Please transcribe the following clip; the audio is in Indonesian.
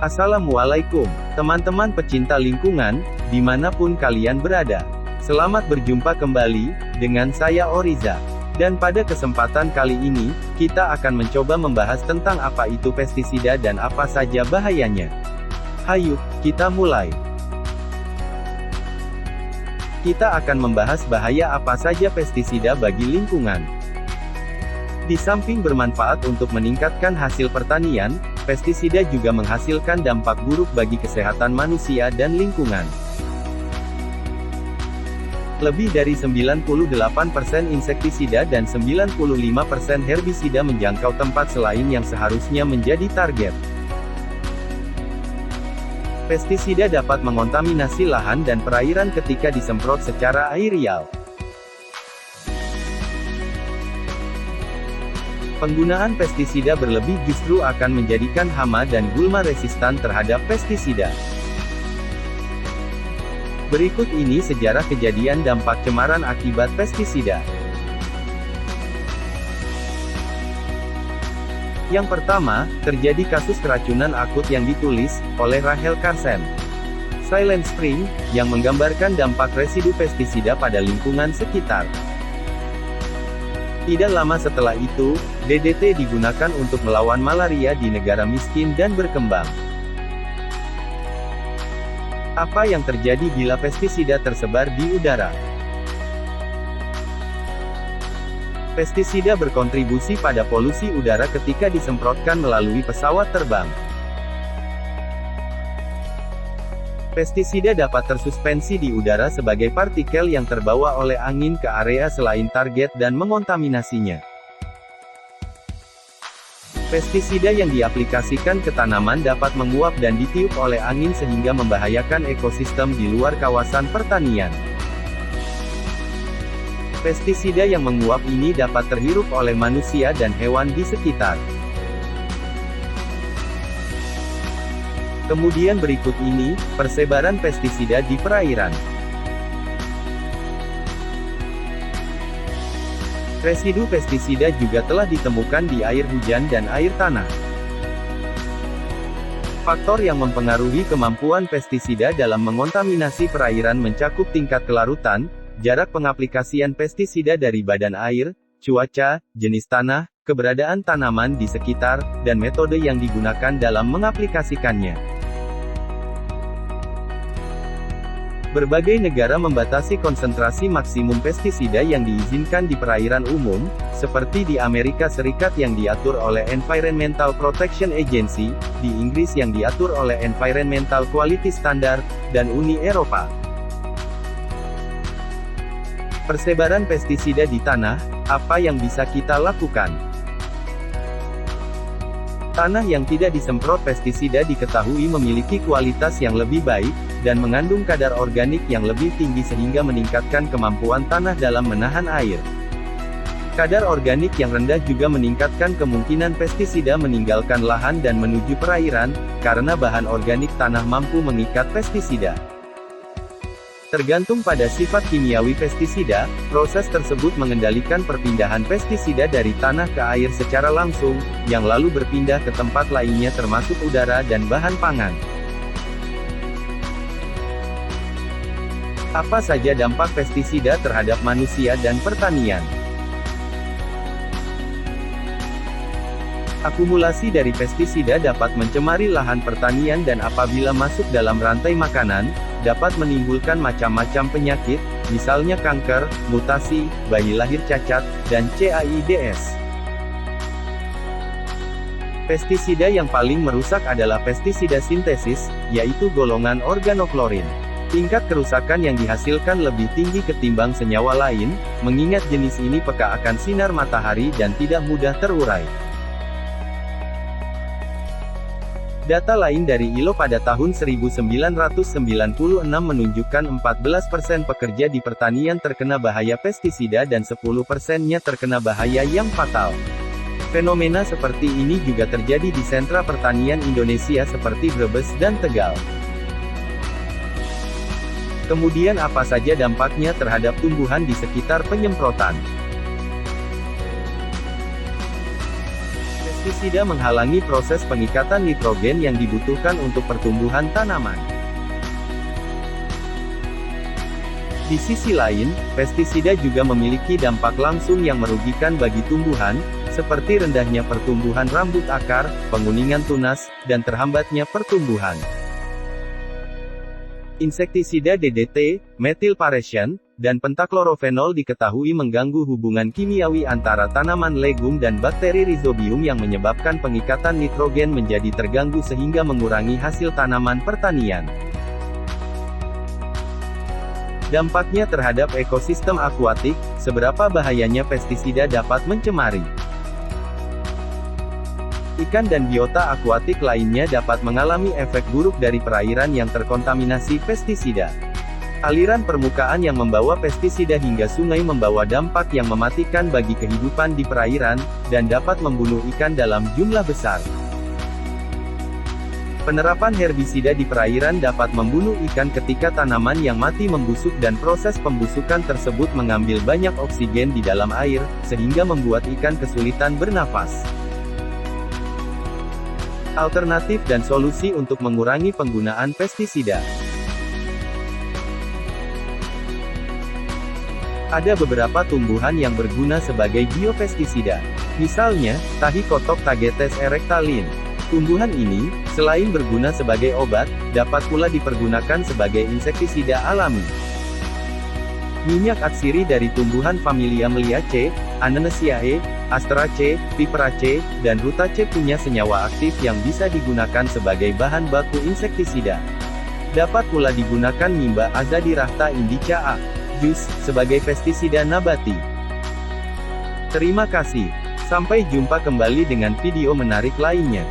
Assalamualaikum, teman-teman pecinta lingkungan, dimanapun kalian berada. Selamat berjumpa kembali, dengan saya Oriza. Dan pada kesempatan kali ini, kita akan mencoba membahas tentang apa itu pestisida dan apa saja bahayanya. Hayu, kita mulai. Kita akan membahas bahaya apa saja pestisida bagi lingkungan. Di samping bermanfaat untuk meningkatkan hasil pertanian, pestisida juga menghasilkan dampak buruk bagi kesehatan manusia dan lingkungan. Lebih dari 98% insektisida dan 95% herbisida menjangkau tempat selain yang seharusnya menjadi target. Pestisida dapat mengontaminasi lahan dan perairan ketika disemprot secara aerial. Penggunaan pestisida berlebih justru akan menjadikan hama dan gulma resistan terhadap pestisida. Berikut ini sejarah kejadian dampak cemaran akibat pestisida. Yang pertama, terjadi kasus keracunan akut yang ditulis oleh Rachel Carson, Silent Spring, yang menggambarkan dampak residu pestisida pada lingkungan sekitar. Tidak lama setelah itu, DDT digunakan untuk melawan malaria di negara miskin dan berkembang. Apa yang terjadi bila pestisida tersebar di udara? Pestisida berkontribusi pada polusi udara ketika disemprotkan melalui pesawat terbang. Pestisida dapat tersuspensi di udara sebagai partikel yang terbawa oleh angin ke area selain target dan mengontaminasinya. Pestisida yang diaplikasikan ke tanaman dapat menguap dan ditiup oleh angin sehingga membahayakan ekosistem di luar kawasan pertanian. Pestisida yang menguap ini dapat terhirup oleh manusia dan hewan di sekitar. Kemudian berikut ini, persebaran pestisida di perairan. Residu pestisida juga telah ditemukan di air hujan dan air tanah. Faktor yang mempengaruhi kemampuan pestisida dalam mengontaminasi perairan mencakup tingkat kelarutan, jarak pengaplikasian pestisida dari badan air, cuaca, jenis tanah, keberadaan tanaman di sekitar, dan metode yang digunakan dalam mengaplikasikannya. Berbagai negara membatasi konsentrasi maksimum pestisida yang diizinkan di perairan umum, seperti di Amerika Serikat yang diatur oleh Environmental Protection Agency, di Inggris yang diatur oleh Environmental Quality Standard, dan Uni Eropa. Persebaran pestisida di tanah, apa yang bisa kita lakukan? Tanah yang tidak disemprot pestisida diketahui memiliki kualitas yang lebih baik, dan mengandung kadar organik yang lebih tinggi sehingga meningkatkan kemampuan tanah dalam menahan air. Kadar organik yang rendah juga meningkatkan kemungkinan pestisida meninggalkan lahan dan menuju perairan, karena bahan organik tanah mampu mengikat pestisida. Tergantung pada sifat kimiawi pestisida, proses tersebut mengendalikan perpindahan pestisida dari tanah ke air secara langsung, yang lalu berpindah ke tempat lainnya termasuk udara dan bahan pangan. Apa saja dampak pestisida terhadap manusia dan pertanian? Akumulasi dari pestisida dapat mencemari lahan pertanian dan apabila masuk dalam rantai makanan, dapat menimbulkan macam-macam penyakit, misalnya kanker, mutasi, bayi lahir cacat, dan AIDS. Pestisida yang paling merusak adalah pestisida sintesis, yaitu golongan organoklorin. Tingkat kerusakan yang dihasilkan lebih tinggi ketimbang senyawa lain, mengingat jenis ini peka akan sinar matahari dan tidak mudah terurai. Data lain dari ILO pada tahun 1996 menunjukkan 14% pekerja di pertanian terkena bahaya pestisida dan 10%-nya terkena bahaya yang fatal. Fenomena seperti ini juga terjadi di sentra pertanian Indonesia seperti Brebes dan Tegal. Kemudian apa saja dampaknya terhadap tumbuhan di sekitar penyemprotan? Pestisida menghalangi proses pengikatan nitrogen yang dibutuhkan untuk pertumbuhan tanaman. Di sisi lain, pestisida juga memiliki dampak langsung yang merugikan bagi tumbuhan, seperti rendahnya pertumbuhan rambut akar, penguningan tunas, dan terhambatnya pertumbuhan. Insektisida DDT, metilparation, dan pentaklorofenol diketahui mengganggu hubungan kimiawi antara tanaman legum dan bakteri Rhizobium yang menyebabkan pengikatan nitrogen menjadi terganggu sehingga mengurangi hasil tanaman pertanian. Dampaknya terhadap ekosistem akuatik, seberapa bahayanya pestisida dapat mencemari ikan dan biota akuatik lainnya dapat mengalami efek buruk dari perairan yang terkontaminasi pestisida. Aliran permukaan yang membawa pestisida hingga sungai membawa dampak yang mematikan bagi kehidupan di perairan, dan dapat membunuh ikan dalam jumlah besar. Penerapan herbisida di perairan dapat membunuh ikan ketika tanaman yang mati membusuk dan proses pembusukan tersebut mengambil banyak oksigen di dalam air, sehingga membuat ikan kesulitan bernafas. Alternatif dan solusi untuk mengurangi penggunaan pestisida. Ada beberapa tumbuhan yang berguna sebagai biopestisida. Misalnya, Tachycotops tagetes erecta Linn. Tumbuhan ini, selain berguna sebagai obat, dapat pula dipergunakan sebagai insektisida alami. Minyak atsiri dari tumbuhan familia Meliaceae, Annanaceae, Asteraceae, Viperaceae, dan Rutaceae punya senyawa aktif yang bisa digunakan sebagai bahan baku insektisida. Dapat pula digunakan Mimba azadirachta indica A. Jus, sebagai pestisida nabati. Terima kasih. Sampai jumpa kembali dengan video menarik lainnya.